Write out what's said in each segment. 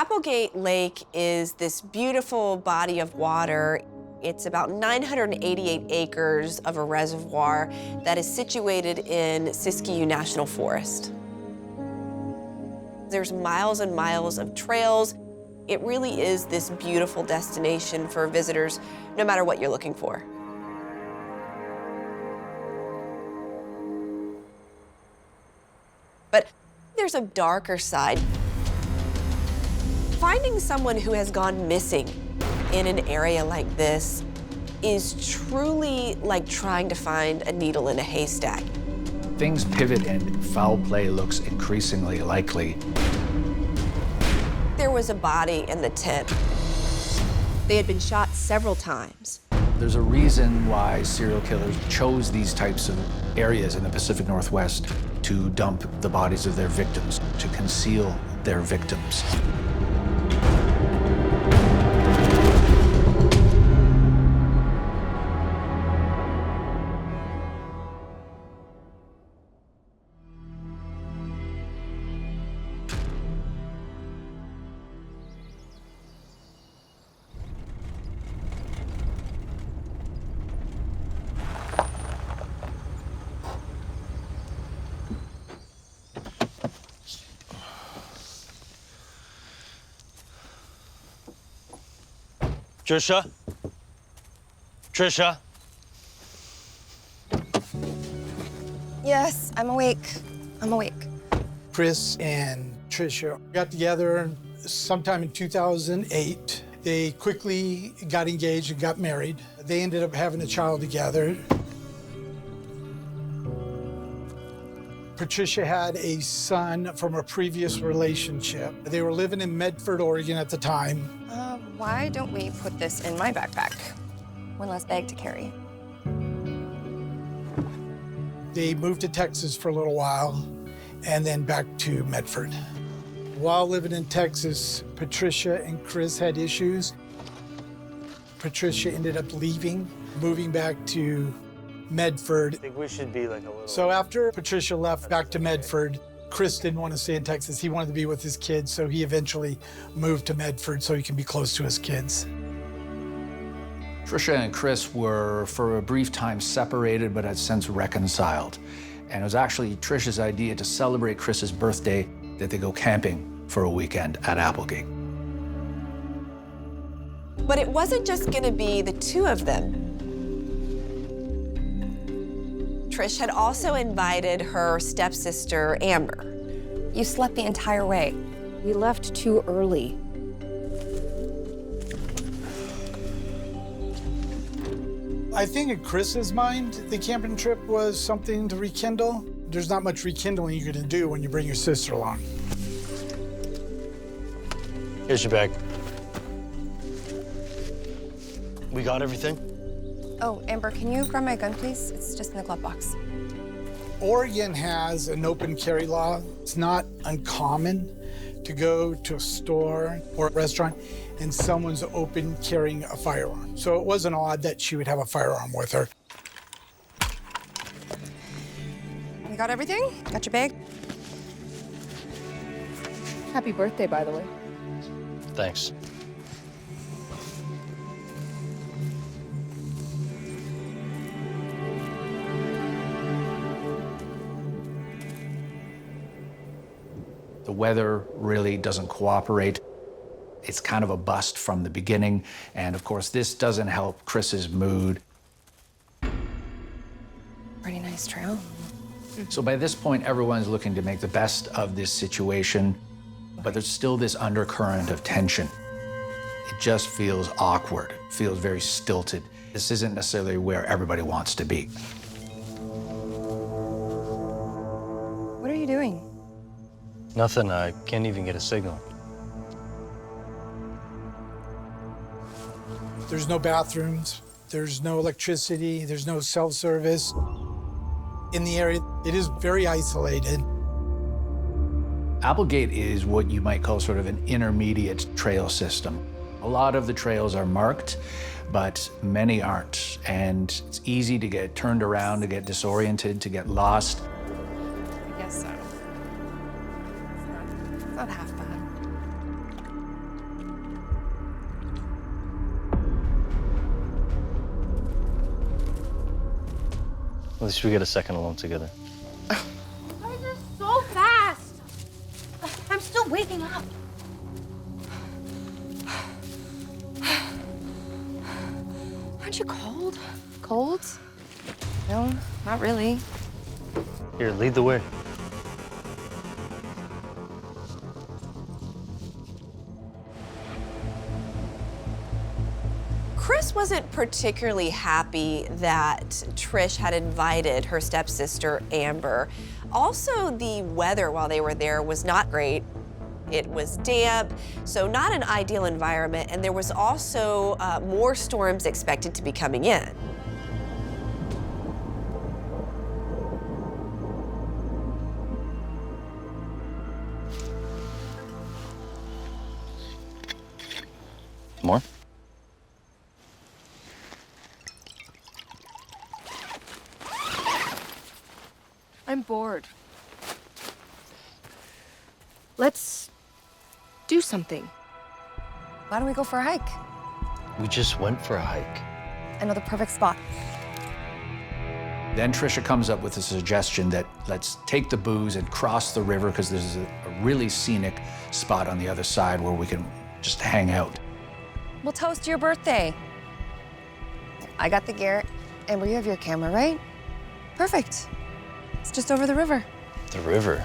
Applegate Lake is this beautiful body of water. It's about 988 acres of a reservoir that is situated in Siskiyou National Forest. There's miles and miles of trails. It really is this beautiful destination for visitors, no matter what you're looking for. But there's a darker side. Finding someone who has gone missing in an area like this is truly like trying to find a needle in a haystack. Things pivot and foul play looks increasingly likely. There was a body in the tent. They had been shot several times. There's a reason why serial killers chose these types of areas in the Pacific Northwest to dump the bodies of their victims, to conceal their victims. Trisha? Trisha? Yes, I'm awake. I'm awake. Chris and Trisha got together sometime in 2008. They quickly got engaged and got married. They ended up having a child together. Patricia had a son from a previous relationship. They were living in Medford, Oregon at the time. Why don't we put this in my backpack? One less bag to carry. They moved to Texas for a little while and then back to Medford. While living in Texas, Patricia and Chris had issues. Patricia ended up leaving, moving back to Medford. I think we should be like a little... So after Patricia left back to Medford, Chris didn't want to stay in Texas. He wanted to be with his kids, so he eventually moved to Medford so he can be close to his kids. Trisha and Chris were, for a brief time, separated, but had since reconciled. And it was actually Trisha's idea to celebrate Chris's birthday that they go camping for a weekend at Applegate. But it wasn't just gonna be the two of them. Trish had also invited her stepsister, Amber. You slept the entire way. We left too early. I think in Chris's mind, the camping trip was something to rekindle. There's not much rekindling you're gonna do when you bring your sister along. Here's your bag. We got everything? Oh, Amber, can you grab my gun, please? It's just in the glove box. Oregon has an open carry law. It's not uncommon to go to a store or a restaurant and someone's open carrying a firearm. So it wasn't odd that she would have a firearm with her. You got everything? Got your bag? Happy birthday, by the way. Thanks. The weather really doesn't cooperate. It's kind of a bust from the beginning. And of course, this doesn't help Chris's mood. Pretty nice trail. So by this point, everyone's looking to make the best of this situation, but there's still this undercurrent of tension. It just feels awkward, feels very stilted. This isn't necessarily where everybody wants to be. What are you doing? Nothing. I can't even get a signal. There's no bathrooms, there's no electricity, there's no self-service. In the area, it is very isolated. Applegate is what you might call sort of an intermediate trail system. A lot of the trails are marked, but many aren't. And it's easy to get turned around, to get disoriented, to get lost. I guess so. It's not half bad. At least we get a second alone together. You guys are so fast. I'm still waking up. Aren't you cold? Cold? No, not really. Here, lead the way. Chris wasn't particularly happy that Trish had invited her stepsister, Amber. Also, the weather while they were there was not great. It was damp, so not an ideal environment, and there was also more storms expected to be coming in. More? I'm bored. Let's do something. Why don't we go for a hike? We just went for a hike. I know the perfect spot. Then Trisha comes up with a suggestion that let's take the booze and cross the river because there's a really scenic spot on the other side where we can just hang out. We'll toast your birthday. I got the gear. Amber, you have your camera, right? Perfect. It's just over the river. The river?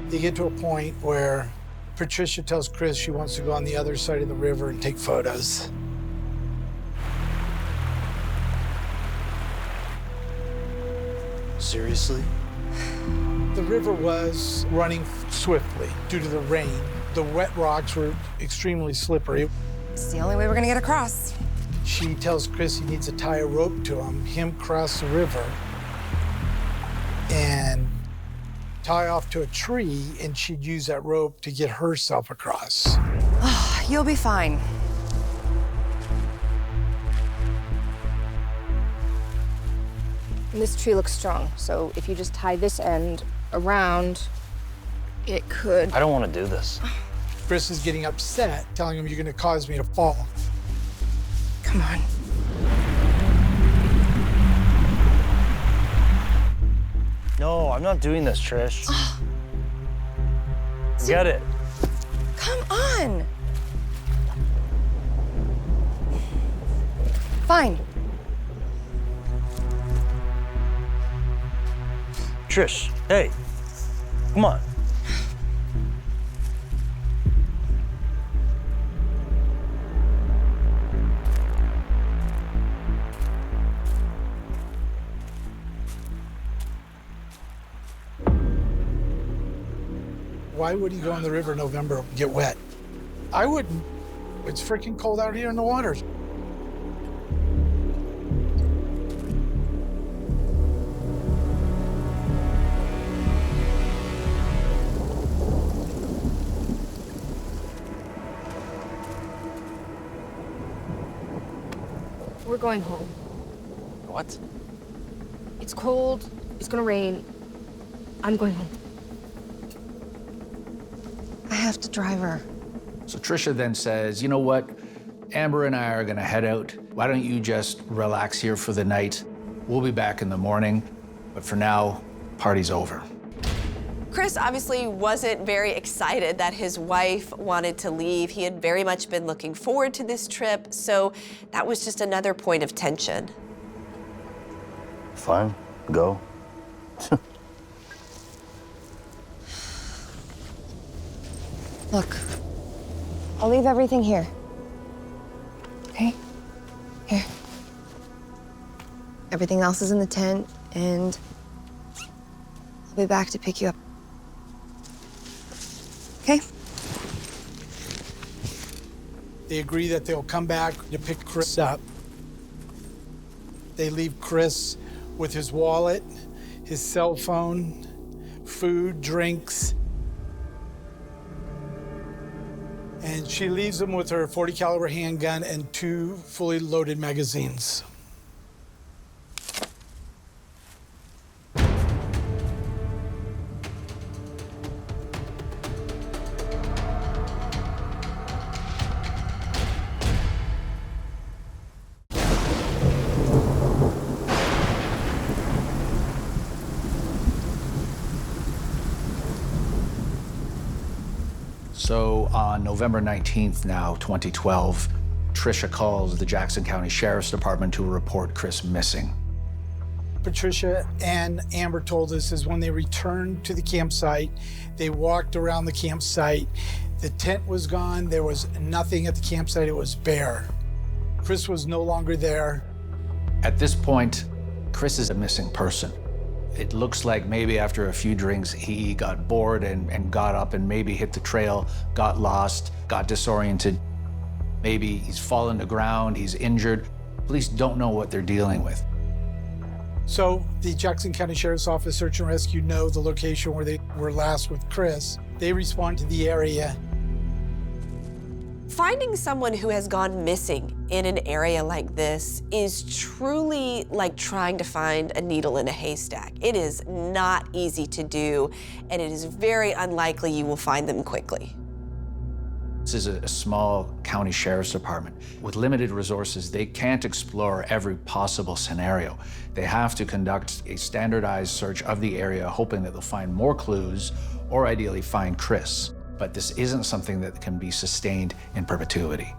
They get to a point where Patricia tells Chris she wants to go on the other side of the river and take photos. Seriously? The river was running swiftly due to the rain. The wet rocks were extremely slippery. It's the only way we're gonna get across. She tells Chris he needs to tie a rope to him cross the river, and tie off to a tree, and she'd use that rope to get herself across. You'll be fine. And this tree looks strong, so if you just tie this end around, it could. I don't want to do this. Chris is getting upset, telling him, "You're going to cause me to fall." Come on. No, I'm not doing this, Trish. Get it. Come on. Fine. Trish, hey, come on. Why would he go in the river in November and get wet? I wouldn't. It's freaking cold out here in the water. We're going home. What? It's cold. It's gonna rain. I'm going home. I have to drive her. So Trisha then says, you know what? Amber and I are gonna head out. Why don't you just relax here for the night? We'll be back in the morning, but for now, party's over. Chris obviously wasn't very excited that his wife wanted to leave. He had very much been looking forward to this trip, so that was just another point of tension. Fine, go. Look, I'll leave everything here. Okay? Here. Everything else is in the tent, and I'll be back to pick you up. Okay? They agree that they'll come back to pick Chris up. They leave Chris with his wallet, his cell phone, food, drinks. And she leaves him with her .40 caliber handgun and 2 fully loaded magazines. So on November 19th now, 2012, Tricia calls the Jackson County Sheriff's Department to report Chris missing. Patricia and Amber told us is when they returned to the campsite, they walked around the campsite. The tent was gone. There was nothing at the campsite. It was bare. Chris was no longer there. At this point, Chris is a missing person. It looks like maybe after a few drinks, he got bored and got up and maybe hit the trail, got lost, got disoriented. Maybe he's fallen to ground, he's injured. Police don't know what they're dealing with. So the Jackson County Sheriff's Office Search and Rescue know the location where they were last with Chris. They respond to the area. Finding someone who has gone missing in an area like this is truly like trying to find a needle in a haystack. It is not easy to do, and it is very unlikely you will find them quickly. This is a small county sheriff's department. With limited resources, they can't explore every possible scenario. They have to conduct a standardized search of the area, hoping that they'll find more clues or ideally find Chris. But this isn't something that can be sustained in perpetuity.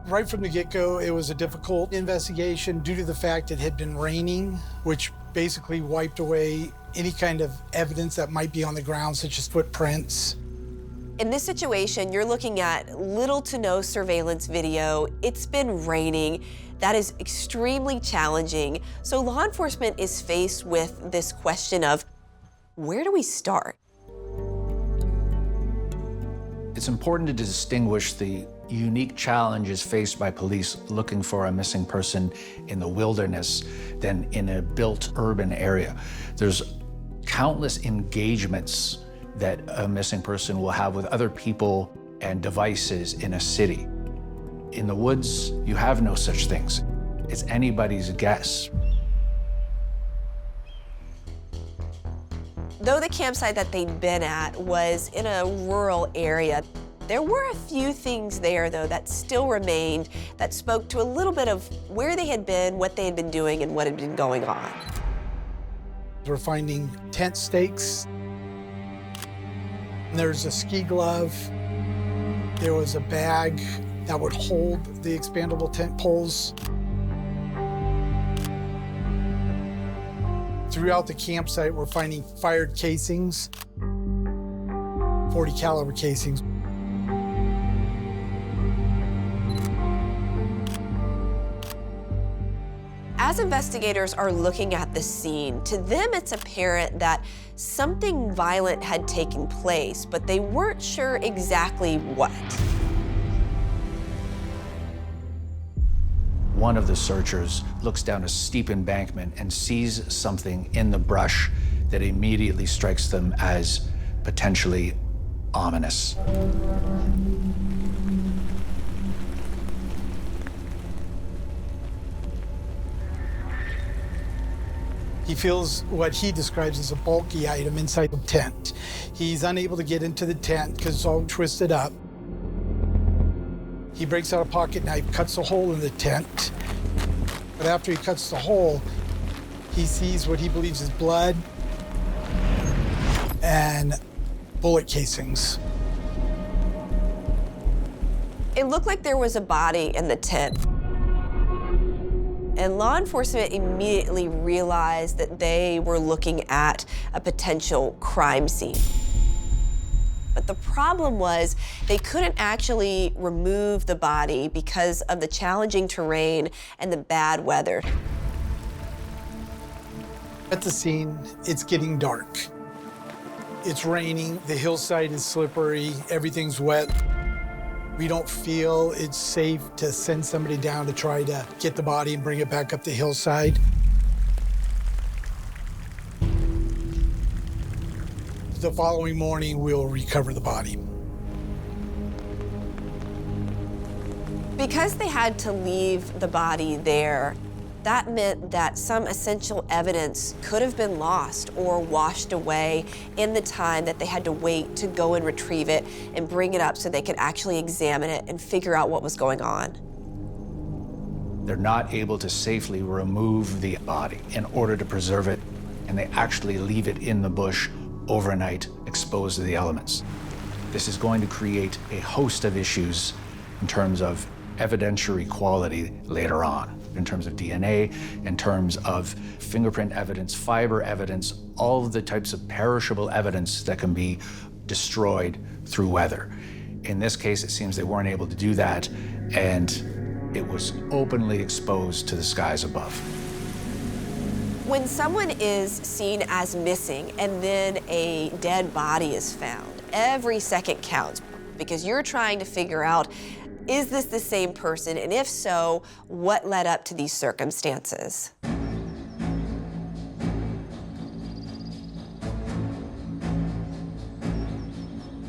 Right from the get-go, it was a difficult investigation due to the fact it had been raining, which basically wiped away any kind of evidence that might be on the ground, such as footprints. In this situation, you're looking at little to no surveillance video. It's been raining. That is extremely challenging. So law enforcement is faced with this question of, where do we start? It's important to distinguish the unique challenges faced by police looking for a missing person in the wilderness than in a built urban area. There's countless engagements that a missing person will have with other people and devices in a city. In the woods, you have no such things. It's anybody's guess. Though the campsite that they'd been at was in a rural area, there were a few things there, though, that still remained that spoke to a little bit of where they had been, what they had been doing, and what had been going on. We're finding tent stakes. There's a ski glove. There was a bag that would hold the expandable tent poles. Throughout the campsite, we're finding fired casings, .40 caliber casings. As investigators are looking at the scene, to them it's apparent that something violent had taken place, but they weren't sure exactly what. One of the searchers looks down a steep embankment and sees something in the brush that immediately strikes them as potentially ominous. He feels what he describes as a bulky item inside the tent. He's unable to get into the tent because it's all twisted up. He breaks out a pocket knife, cuts a hole in the tent. But after he cuts the hole, he sees what he believes is blood and bullet casings. It looked like there was a body in the tent. And law enforcement immediately realized that they were looking at a potential crime scene. But the problem was they couldn't actually remove the body because of the challenging terrain and the bad weather. At the scene, it's getting dark. It's raining, the hillside is slippery, everything's wet. We don't feel it's safe to send somebody down to try to get the body and bring it back up the hillside. The following morning, we'll recover the body. Because they had to leave the body there, that meant that some essential evidence could have been lost or washed away in the time that they had to wait to go and retrieve it and bring it up so they could actually examine it and figure out what was going on. They're not able to safely remove the body in order to preserve it, and they actually leave it in the bush overnight exposed to the elements. This is going to create a host of issues in terms of evidentiary quality later on, in terms of DNA, in terms of fingerprint evidence, fiber evidence, all of the types of perishable evidence that can be destroyed through weather. In this case, it seems they weren't able to do that, and it was openly exposed to the skies above. When someone is seen as missing and then a dead body is found, every second counts because you're trying to figure out, is this the same person? And if so, what led up to these circumstances?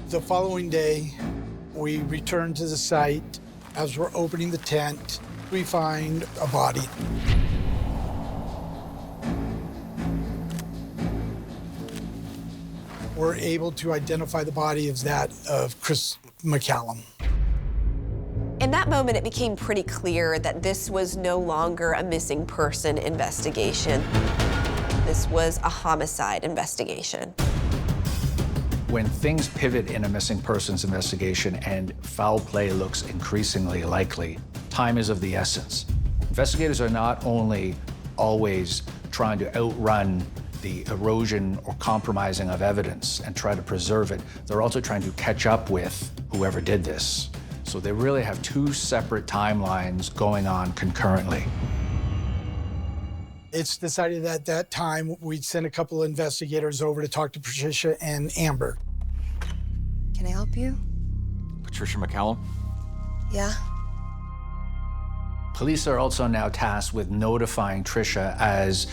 The following day, we return to the site. As we're opening the tent, we find a body. We're able to identify the body as that of Chris McCallum. In that moment, it became pretty clear that this was no longer a missing person investigation. This was a homicide investigation. When things pivot in a missing persons investigation and foul play looks increasingly likely, time is of the essence. Investigators are not only always trying to outrun the erosion or compromising of evidence and try to preserve it, they're also trying to catch up with whoever did this. So they really have two separate timelines going on concurrently. It's decided at that time we'd send a couple of investigators over to talk to Patricia and Amber. Can I help you? Patricia McCallum? Yeah. Police are also now tasked with notifying Tricia as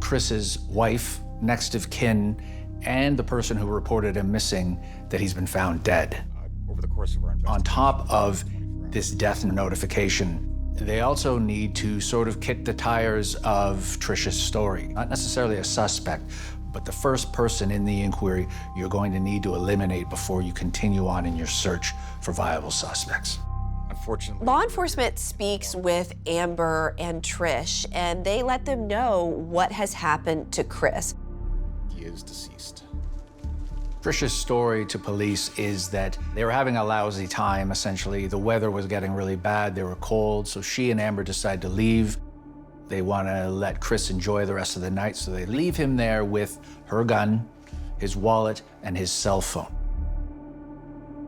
Chris's wife, next of kin, and the person who reported him missing that he's been found dead. Over the course of our investigation. On top of this death notification, they also need to sort of kick the tires of Tricia's story. Not necessarily a suspect, but the first person in the inquiry you're going to need to eliminate before you continue on in your search for viable suspects. Unfortunately, Law enforcement speaks with Amber and Trish, and they let them know what has happened to Chris. he is deceased. Tricia's story to police is that they were having a lousy time, essentially. The weather was getting really bad, they were cold, so she and Amber decide to leave. They want to let Chris enjoy the rest of the night, so they leave him there with her gun, his wallet, and his cell phone.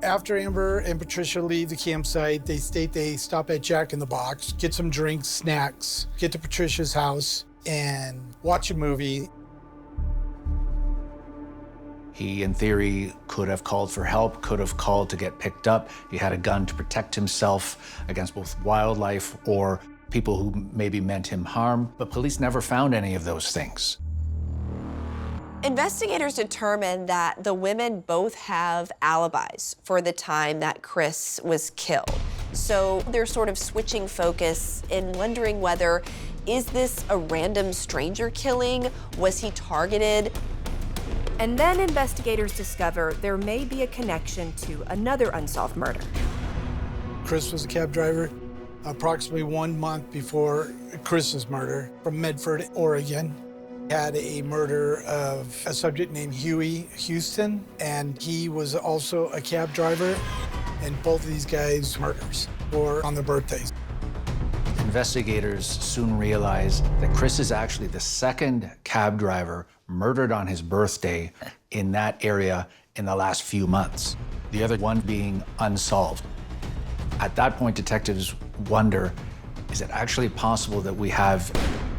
After Amber and Patricia leave the campsite, they state they stop at Jack in the Box, get some drinks, snacks, get to Patricia's house, and watch a movie. He, in theory, could have called for help, could have called to get picked up. He had a gun to protect himself against both wildlife or people who maybe meant him harm, but police never found any of those things. Investigators determined that the women both have alibis for the time that Chris was killed. So they're sort of switching focus and wondering whether, is this a random stranger killing? Was he targeted? And then investigators discover there may be a connection to another unsolved murder. Chris was a cab driver approximately 1 month before Chris's murder from Medford, Oregon. Had a murder of a subject named Huey Houston, and he was also a cab driver, and both of these guys' murders were on their birthdays. Investigators soon realized that Chris is actually the second cab driver murdered on his birthday in that area in the last few months, the other one being unsolved. At that point, detectives wonder, is it actually possible that we have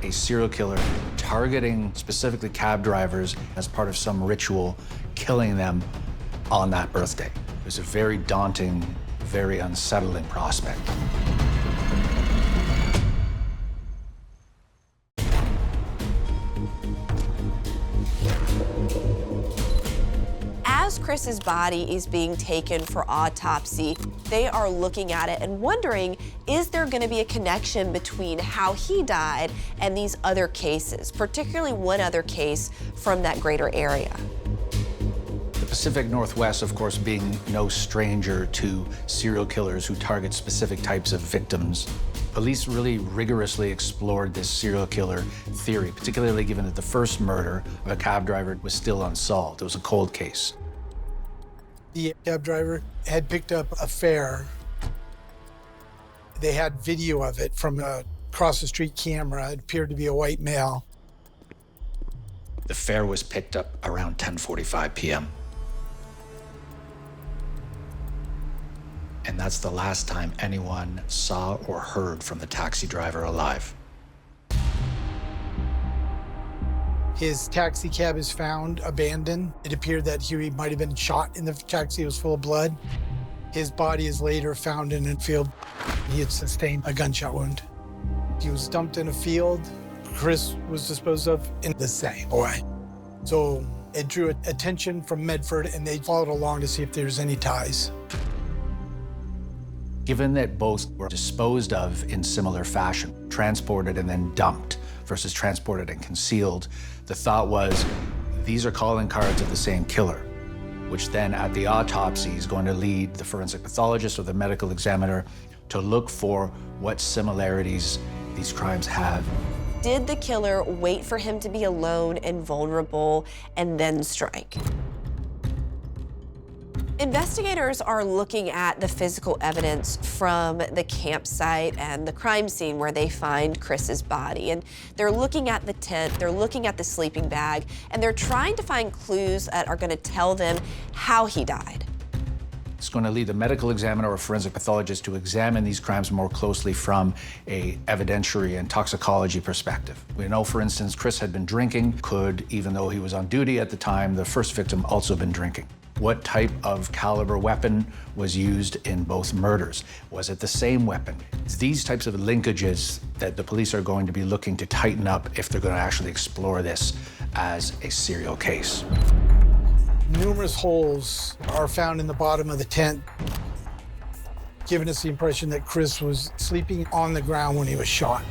a serial killer targeting specifically cab drivers as part of some ritual, killing them on that birthday? It was a very daunting, very unsettling prospect. As Chris's body is being taken for autopsy, they are looking at it and wondering, is there going to be a connection between how he died and these other cases, particularly one other case from that greater area? The Pacific Northwest, of course, being no stranger to serial killers who target specific types of victims, police really rigorously explored this serial killer theory, particularly given that the first murder of a cab driver was still unsolved. It was a cold case. The cab driver had picked up a fare. They had video of it from a across-the-street camera. It appeared to be a white male. The fare was picked up around 10:45 p.m. And that's the last time anyone saw or heard from the taxi driver alive. His taxi cab is found abandoned. It appeared that Huey might have been shot in the taxi. It was full of blood. His body is later found in a field. He had sustained a gunshot wound. He was dumped in a field. Chris was disposed of in the same way. So it drew attention from Medford, and they followed along to see if there's any ties. Given that both were disposed of in similar fashion, transported and then dumped versus transported and concealed, the thought was these are calling cards of the same killer, which then at the autopsy is going to lead the forensic pathologist or the medical examiner to look for what similarities these crimes have. Did the killer wait for him to be alone and vulnerable and then strike? Investigators are looking at the physical evidence from the campsite and the crime scene where they find Chris's body. And they're looking at the tent, they're looking at the sleeping bag, and they're trying to find clues that are going to tell them how he died. It's going to lead the medical examiner or forensic pathologist to examine these crimes more closely from a evidentiary and toxicology perspective. We know, for instance, Chris had been drinking. Could, even though he was on duty at the time, the first victim also been drinking? What type of caliber weapon was used in both murders? Was it the same weapon? It's these types of linkages that the police are going to be looking to tighten up if they're going to actually explore this as a serial case. Numerous holes are found in the bottom of the tent, giving us the impression that Chris was sleeping on the ground when he was shot.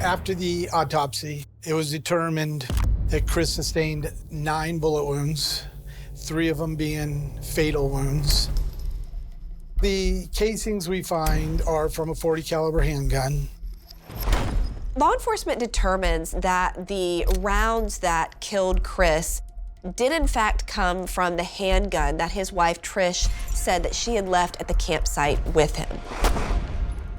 After the autopsy, it was determined that Chris sustained 9 bullet wounds, 3 of them being fatal wounds. The casings we find are from a .40 caliber handgun. Law enforcement determines that the rounds that killed Chris did in fact come from the handgun that his wife Trish said that she had left at the campsite with him.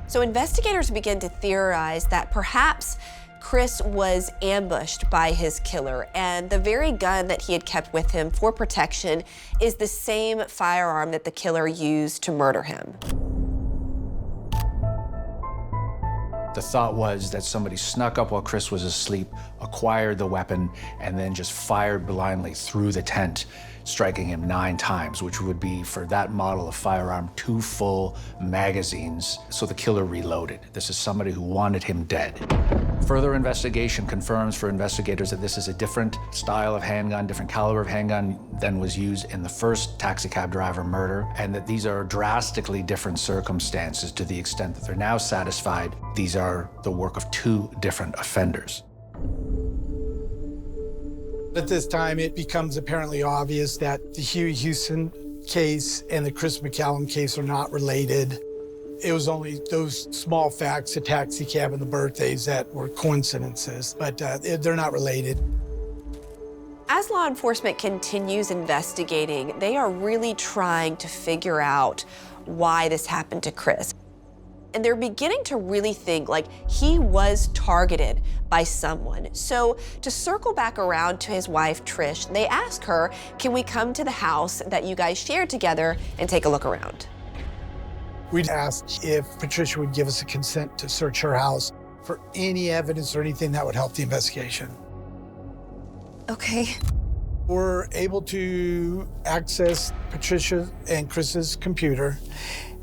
So investigators begin to theorize that perhaps Chris was ambushed by his killer, and the very gun that he had kept with him for protection is the same firearm that the killer used to murder him. The thought was that somebody snuck up while Chris was asleep, acquired the weapon, and then just fired blindly through the tent, striking him 9 times, which would be, for that model of firearm, 2 full magazines. So the killer reloaded. This is somebody who wanted him dead. Further investigation confirms for investigators that this is a different style of handgun, different caliber of handgun than was used in the first taxicab driver murder, and that these are drastically different circumstances to the extent that they're now satisfied these are the work of 2 different offenders. At this time, it becomes apparently obvious that the Huey Houston case and the Chris McCallum case are not related. It was only those small facts, the taxi cab and the birthdays, that were coincidences, but they're not related. As law enforcement continues investigating, they are really trying to figure out why this happened to Chris. And they're beginning to really think like he was targeted by someone. So to circle back around to his wife, Trish, they ask her, can we come to the house that you guys shared together and take a look around? We asked if Patricia would give us a consent to search her house for any evidence or anything that would help the investigation. Okay. We're able to access Patricia and Chris's computer,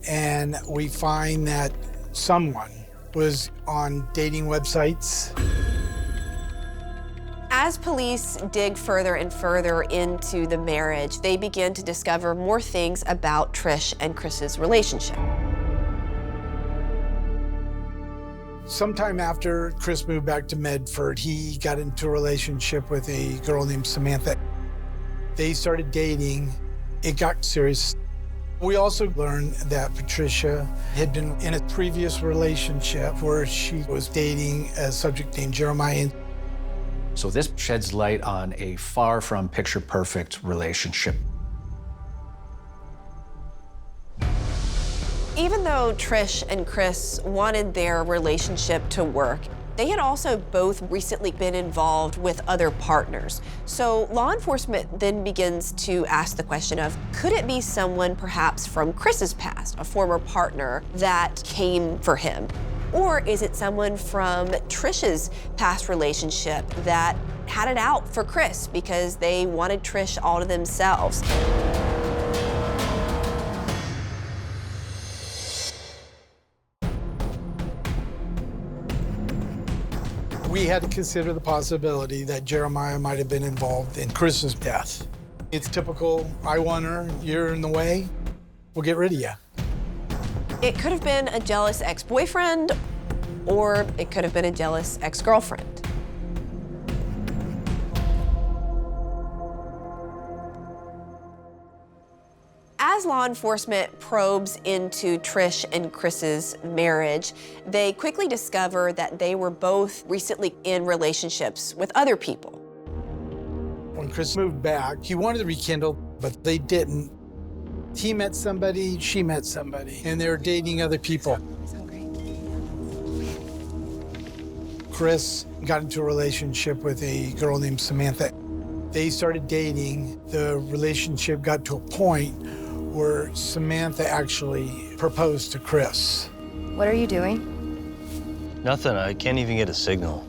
and we find that someone was on dating websites. As police dig further and further into the marriage, they begin to discover more things about Trish and Chris's relationship. Sometime after Chris moved back to Medford, he got into a relationship with a girl named Samantha. They started dating. It got serious. We also learned that Patricia had been in a previous relationship where she was dating a subject named Jeremiah. So this sheds light on a far from picture-perfect relationship. Even though Trish and Chris wanted their relationship to work, they had also both recently been involved with other partners. So law enforcement then begins to ask the question of, could it be someone perhaps from Chris's past, a former partner that came for him? Or is it someone from Trish's past relationship that had it out for Chris because they wanted Trish all to themselves? We had to consider the possibility that Jeremiah might have been involved in Chris's death. It's typical, I want her, you're in the way, we'll get rid of you. It could have been a jealous ex-boyfriend, or it could have been a jealous ex-girlfriend. As law enforcement probes into Trish and Chris's marriage, they quickly discover that they were both recently in relationships with other people. When Chris moved back, he wanted to rekindle, but they didn't. He met somebody, she met somebody, and they were dating other people. Chris got into a relationship with a girl named Samantha. They started dating. The relationship got to a point where Samantha actually proposed to Chris. What are you doing? Nothing. I can't even get a signal.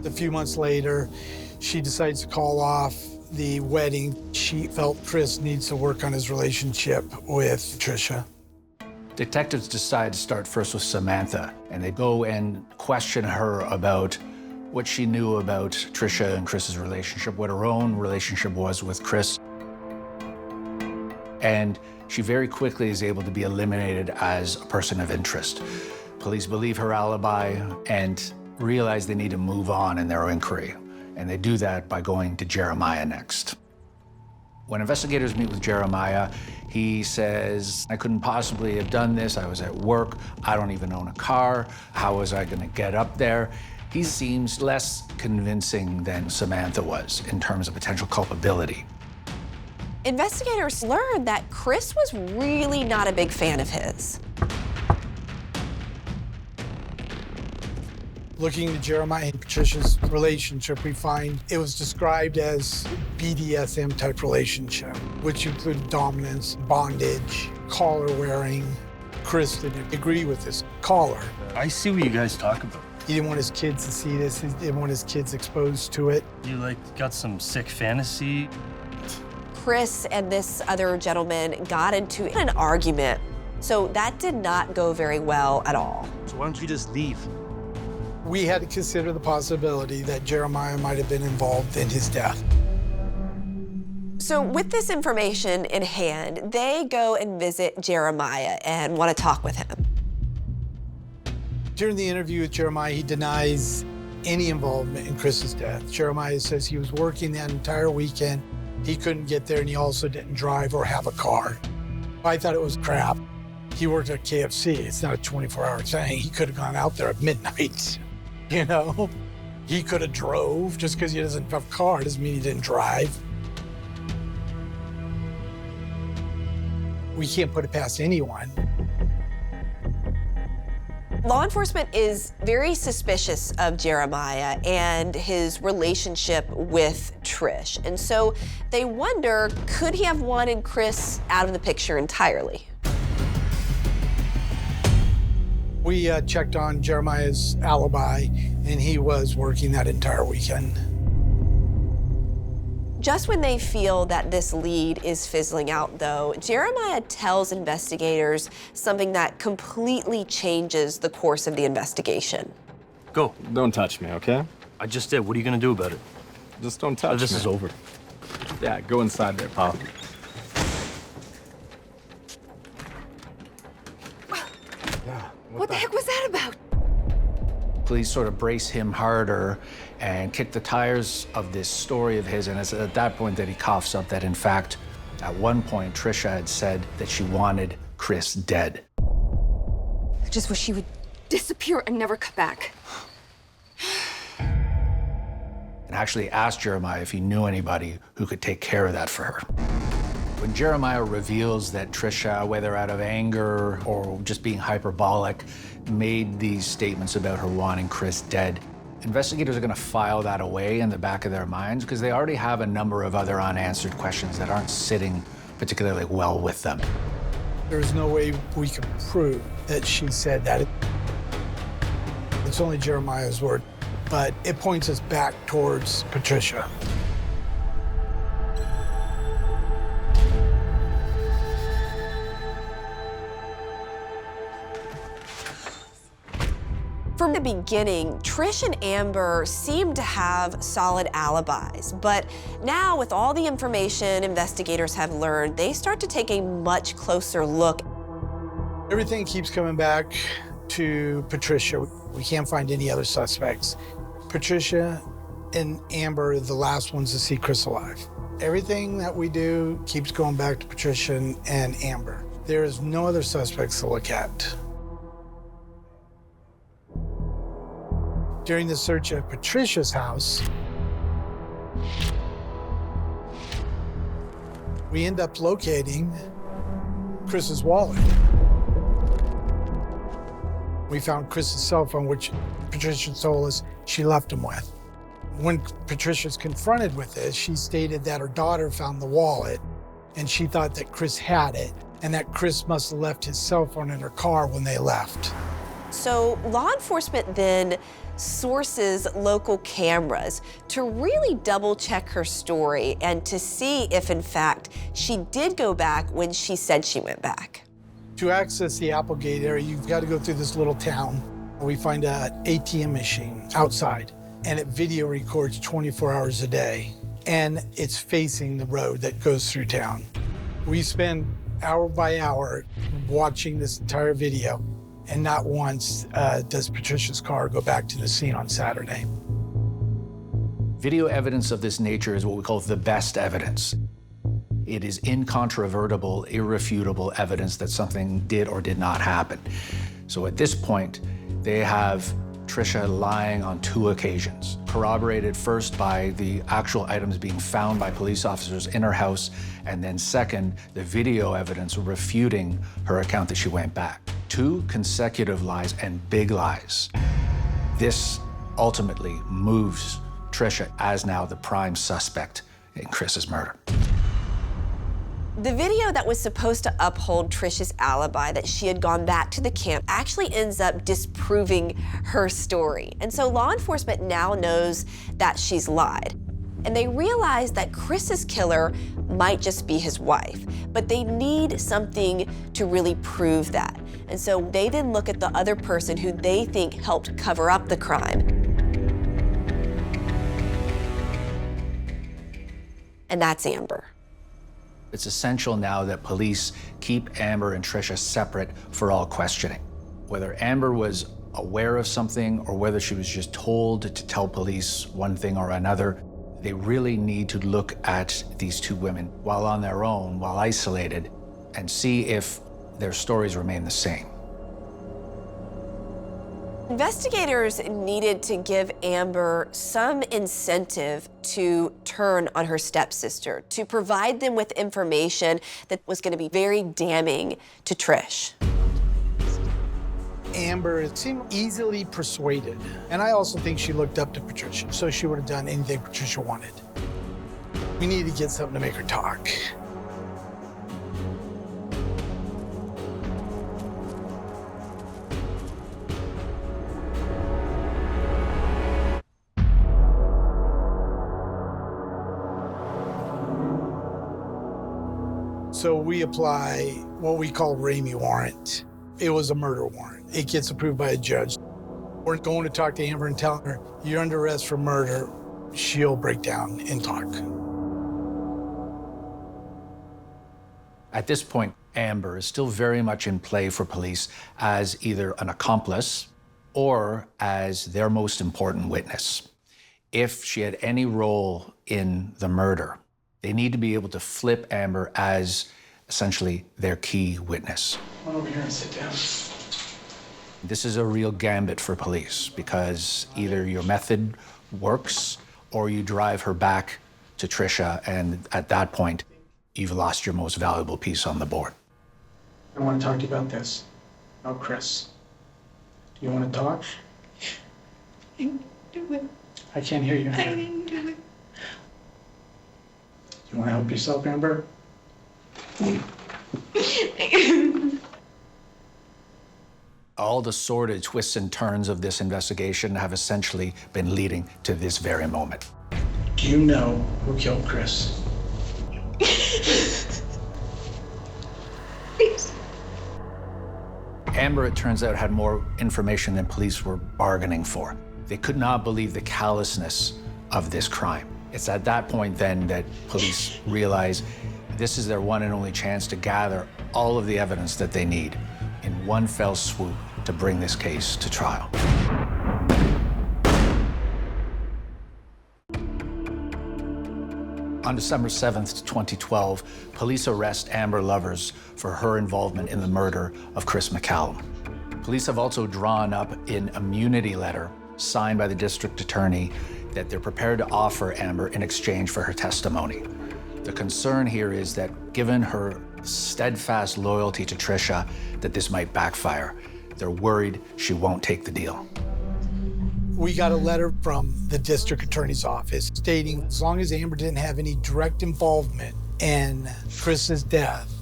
A few months later, she decides to call off the wedding. She felt Chris needs to work on his relationship with Tricia. Detectives decide to start first with Samantha, and they go and question her about what she knew about Tricia and Chris's relationship, what her own relationship was with Chris. And she very quickly is able to be eliminated as a person of interest. Police believe her alibi and realize they need to move on in their inquiry. And they do that by going to Jeremiah next. When investigators meet with Jeremiah, he says, I couldn't possibly have done this. I was at work. I don't even own a car. How was I gonna get up there? He seems less convincing than Samantha was in terms of potential culpability. Investigators learned that Chris was really not a big fan of his. Looking at Jeremiah and Patricia's relationship, we find it was described as BDSM type relationship, which included dominance, bondage, collar wearing. Chris didn't agree with this collar. I see what you guys talk about. He didn't want his kids to see this. He didn't want his kids exposed to it. You got some sick fantasy? Chris and this other gentleman got into an argument, so that did not go very well at all. So why don't you just leave? We had to consider the possibility that Jeremiah might have been involved in his death. So with this information in hand, they go and visit Jeremiah and want to talk with him. During the interview with Jeremiah, he denies any involvement in Chris's death. Jeremiah says he was working that entire weekend. He couldn't get there, and he also didn't drive or have a car. I thought it was crap. He worked at KFC. It's not a 24-hour thing. He could have gone out there at midnight, you know? He could have drove. Just because he doesn't have a car doesn't mean he didn't drive. We can't put it past anyone. Law enforcement is very suspicious of Jeremiah and his relationship with Trish. And so they wonder, could he have wanted Chris out of the picture entirely? We checked on Jeremiah's alibi, and he was working that entire weekend. Just when they feel that this lead is fizzling out, though, Jeremiah tells investigators something that completely changes the course of the investigation. Go. Don't touch me, okay? I just did. What are you gonna do about it? Just don't touch me. This is over. Yeah, go inside there, pal. What the heck was that about? Police sort of brace him harder and kick the tires of this story of his, and it's at that point that he coughs up that, in fact, at one point, Trisha had said that she wanted Chris dead. I just wish she would disappear and never come back. And actually asked Jeremiah if he knew anybody who could take care of that for her. When Jeremiah reveals that Trisha, whether out of anger or just being hyperbolic, made these statements about her wanting Chris dead, investigators are going to file that away in the back of their minds because they already have a number of other unanswered questions that aren't sitting particularly well with them. There's no way we can prove that she said that. It's only Jeremiah's word, but it points us back towards Patricia. From the beginning, Trish and Amber seemed to have solid alibis, but now with all the information investigators have learned, they start to take a much closer look. Everything keeps coming back to Patricia. We can't find any other suspects. Patricia and Amber are the last ones to see Chris alive. Everything that we do keeps going back to Patricia and Amber. There is no other suspects to look at. During the search at Patricia's house, we end up locating Chris's wallet. We found Chris's cell phone, which Patricia told us she left him with. When Patricia's confronted with this, she stated that her daughter found the wallet and she thought that Chris had it and that Chris must have left his cell phone in her car when they left. So law enforcement then sources local cameras to really double check her story and to see if in fact she did go back when she said she went back. To access the Applegate area, you've got to go through this little town. We find an ATM machine outside and it video records 24 hours a day and it's facing the road that goes through town. We spend hour by hour watching this entire video. And not once does Patricia's car go back to the scene on Saturday. Video evidence of this nature is what we call the best evidence. It is incontrovertible, irrefutable evidence that something did or did not happen. So at this point, they have Trisha lying on 2 occasions, corroborated first by the actual items being found by police officers in her house, and then second, the video evidence refuting her account that she went back. 2 consecutive lies and big lies. This ultimately moves Trisha as now the prime suspect in Chris's murder. The video that was supposed to uphold Trisha's alibi that she had gone back to the camp actually ends up disproving her story. And so law enforcement now knows that she's lied. And they realize that Chris's killer might just be his wife, but they need something to really prove that. And so they then look at the other person who they think helped cover up the crime. And that's Amber. It's essential now that police keep Amber and Trisha separate for all questioning. Whether Amber was aware of something or whether she was just told to tell police one thing or another, they really need to look at these 2 women while on their own, while isolated, and see if their stories remain the same. Investigators needed to give Amber some incentive to turn on her stepsister, to provide them with information that was going to be very damning to Trish. Amber seemed easily persuaded, and I also think she looked up to Patricia, so she would have done anything Patricia wanted. We need to get something to make her talk. So we apply what we call Ramey warrant. It was a murder warrant. It gets approved by a judge. We're going to talk to Amber and tell her, you're under arrest for murder. She'll break down and talk. At this point, Amber is still very much in play for police as either an accomplice or as their most important witness. If she had any role in the murder, they need to be able to flip Amber as essentially their key witness. Come on over here and sit down. This is a real gambit for police because either your method works or you drive her back to Trisha, and at that point, you've lost your most valuable piece on the board. I want to talk to you about this. Oh, Chris. Do you want to talk? I didn't do it. I can't hear you. I didn't do it. You want to help yourself, Amber? All the sordid twists and turns of this investigation have essentially been leading to this very moment. Do you know who killed Chris? Please. Amber, it turns out, had more information than police were bargaining for. They could not believe the callousness of this crime. It's at that point then that police realize this is their one and only chance to gather all of the evidence that they need in one fell swoop to bring this case to trial. On December 7th, 2012, police arrest Amber Lovers for her involvement in the murder of Chris McCallum. Police have also drawn up an immunity letter signed by the district attorney that they're prepared to offer Amber in exchange for her testimony. The concern here is that given her steadfast loyalty to Trisha, that this might backfire. They're worried she won't take the deal. We got a letter from the district attorney's office stating as long as Amber didn't have any direct involvement in Chris's death,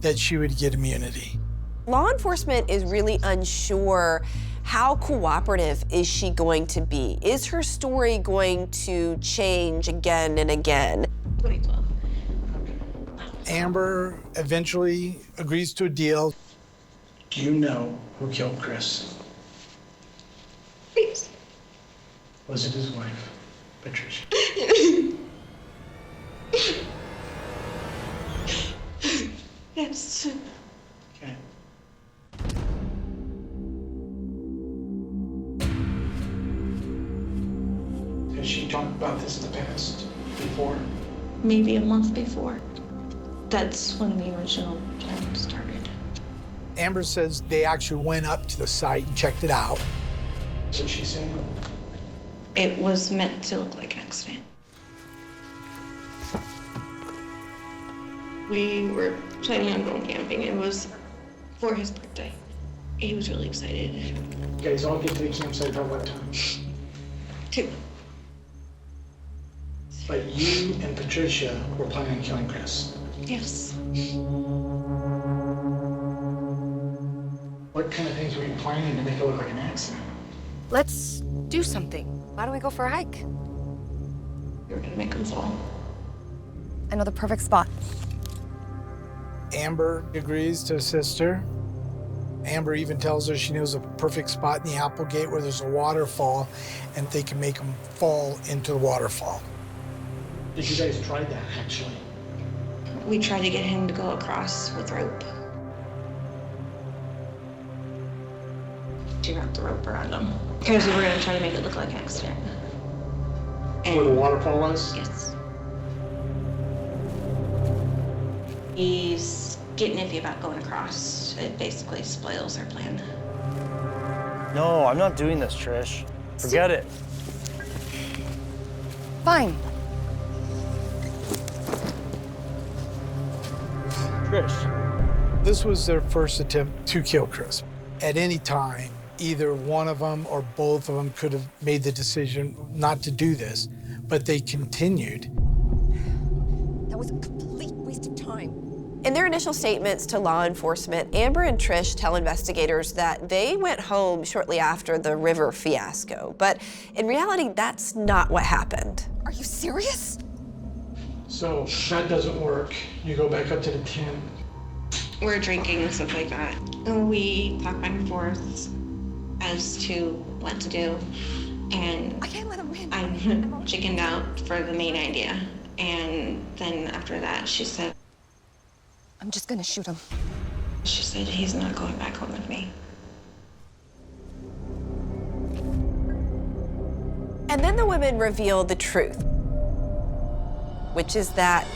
that she would get immunity. Law enforcement is really unsure how cooperative is she going to be? Is her story going to change again and again? 2012. Amber eventually agrees to a deal. Do you know who killed Chris? Please. Was it his wife, Patricia? Yes. Okay. Has she talked about this in the past before? Maybe a month before. That's when the original plan started. Amber says they actually went up to the site and checked it out. Did she say? It was meant to look like an accident. We were planning on going camping. It was for his birthday. He was really excited. You guys all get to the campsite about what time? 2. But you and Patricia were planning on killing Chris. Yes. What kind of things were you planning to make it look like an accident? Let's do something. Why don't we go for a hike? We were gonna make him fall. I know the perfect spot. Amber agrees to assist her. Amber even tells her she knows a perfect spot in the Applegate where there's a waterfall and they can make him fall into the waterfall. Did you guys try that, actually? We tried to get him to go across with rope. She wrapped the rope around him. Because we were gonna try to make it look like an accident. Where the waterfall was? Yes. He's getting iffy about going across. It basically spoils our plan. No, I'm not doing this, Trish. Forget it. Fine. Trish. This was their first attempt to kill Chris. At any time, either one of them or both of them could have made the decision not to do this, but they continued. That was a complete waste of time. In their initial statements to law enforcement, Amber and Trish tell investigators that they went home shortly after the river fiasco. But in reality, that's not what happened. Are you serious? So that doesn't work. You go back up to the tent. We're drinking and stuff like that. And we talk back and forth as to what to do. And I can't let him win. I chickened out for the main idea. And then after that, she said I'm just gonna shoot him. he's not going back home with me. And then the women reveal the truth, which is that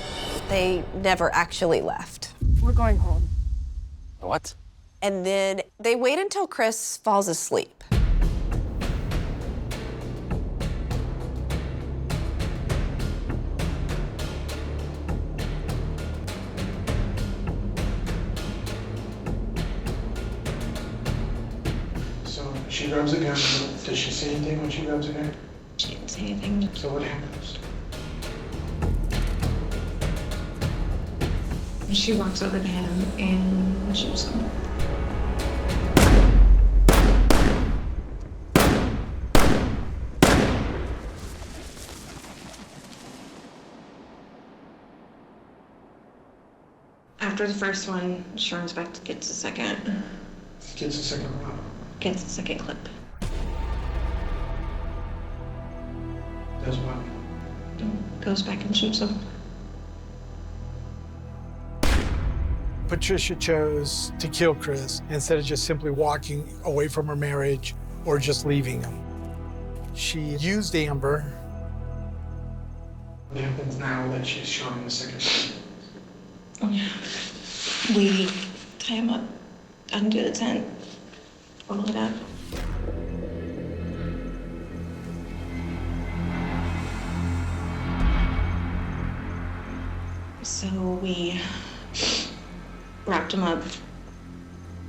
they never actually left. We're going home. What? And then they wait until Chris falls asleep. So she grabs a gun. Does she say anything when she grabs a gun? She didn't say anything. So what happens? She walks over to him and shoots him. After the first one, she runs back to gets the second. Gets a second round. Gets the second clip. Does what? Goes back and shoots him. Patricia chose to kill Chris instead of just simply walking away from her marriage or just leaving him. She used Amber. What happens now that she's showing the second? We tie him up, undo the tent, roll it up. So we wrapped him up,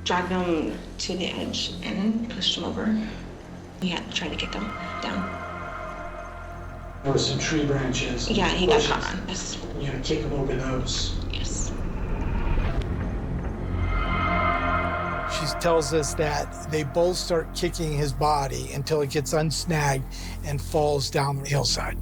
dragged him to the edge, and pushed him over. We had to try to kick him down. There were some tree branches. Yeah, he got caught on. Yes. You had to kick him over those. Yes. She tells us that they both start kicking his body until it gets unsnagged and falls down the hillside.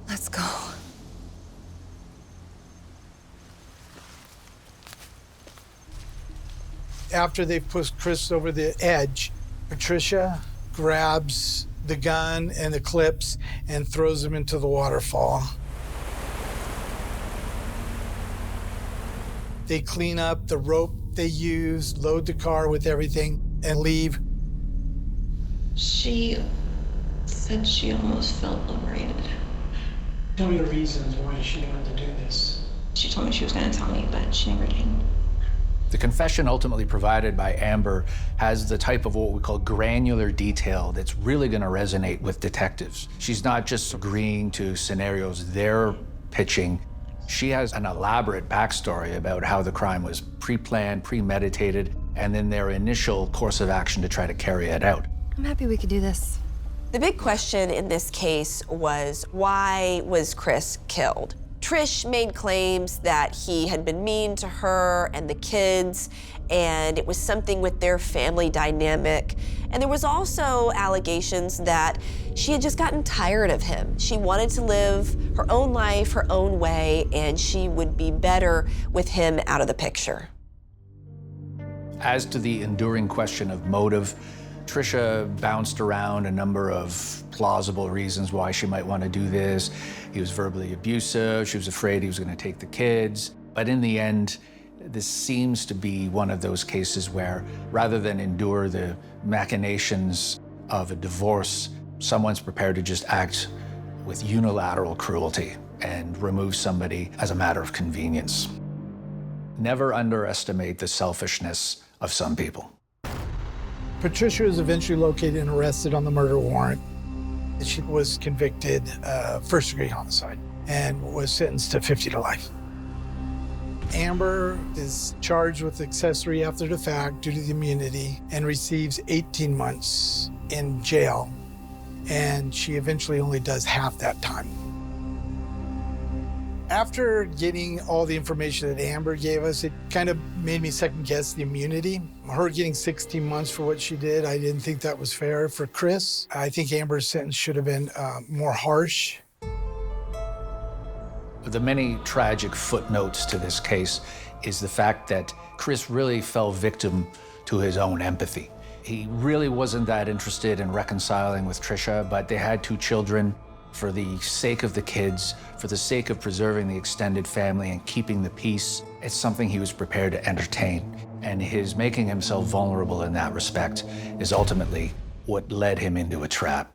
Let's go. After they pushed Chris over the edge, Patricia grabs the gun and the clips and throws them into the waterfall. They clean up the rope they used, load the car with everything, and leave. She said she almost felt liberated. Tell me the reasons why she wanted to do this. She told me she was going to tell me, but she never did. The confession ultimately provided by Amber has the type of what we call granular detail that's really going to resonate with detectives. She's not just agreeing to scenarios they're pitching. She has an elaborate backstory about how the crime was pre-planned, premeditated, and then their initial course of action to try to carry it out. I'm happy we could do this. The big question in this case was, why was Chris killed? Trish made claims that he had been mean to her and the kids, and it was something with their family dynamic. And there was also allegations that she had just gotten tired of him. She wanted to live her own life, her own way, and she would be better with him out of the picture. As to the enduring question of motive, Tricia bounced around a number of plausible reasons why she might want to do this. He was verbally abusive. She was afraid he was going to take the kids. But in the end, this seems to be one of those cases where, rather than endure the machinations of a divorce, someone's prepared to just act with unilateral cruelty and remove somebody as a matter of convenience. Never underestimate the selfishness of some people. Patricia was eventually located and arrested on the murder warrant. She was convicted of first-degree homicide and was sentenced to 50 to life. Amber is charged with accessory after the fact due to the immunity and receives 18 months in jail, and she eventually only does half that time. After getting all the information that Amber gave us, it kind of made me second guess the immunity. Her getting 16 months for what she did, I didn't think that was fair for Chris. I think Amber's sentence should have been more harsh. The many tragic footnotes to this case is the fact that Chris really fell victim to his own empathy. He really wasn't that interested in reconciling with Tricia, but they had 2 children. For the sake of the kids, for the sake of preserving the extended family and keeping the peace, it's something he was prepared to entertain. And his making himself vulnerable in that respect is ultimately what led him into a trap.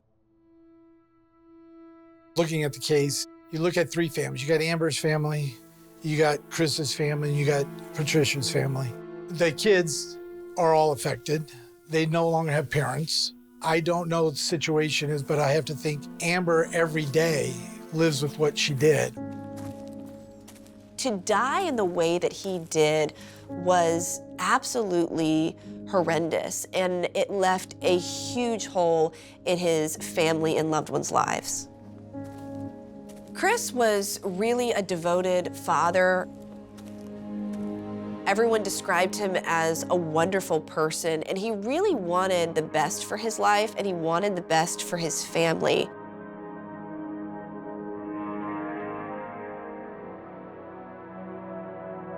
Looking at the case, you look at 3 families. You got Amber's family, you got Chris's family, and you got Patricia's family. The kids are all affected. They no longer have parents. I don't know what the situation is, but I have to think Amber every day lives with what she did. To die in the way that he did was absolutely horrendous, and it left a huge hole in his family and loved ones' lives. Chris was really a devoted father. Everyone described him as a wonderful person, and he really wanted the best for his life, and he wanted the best for his family.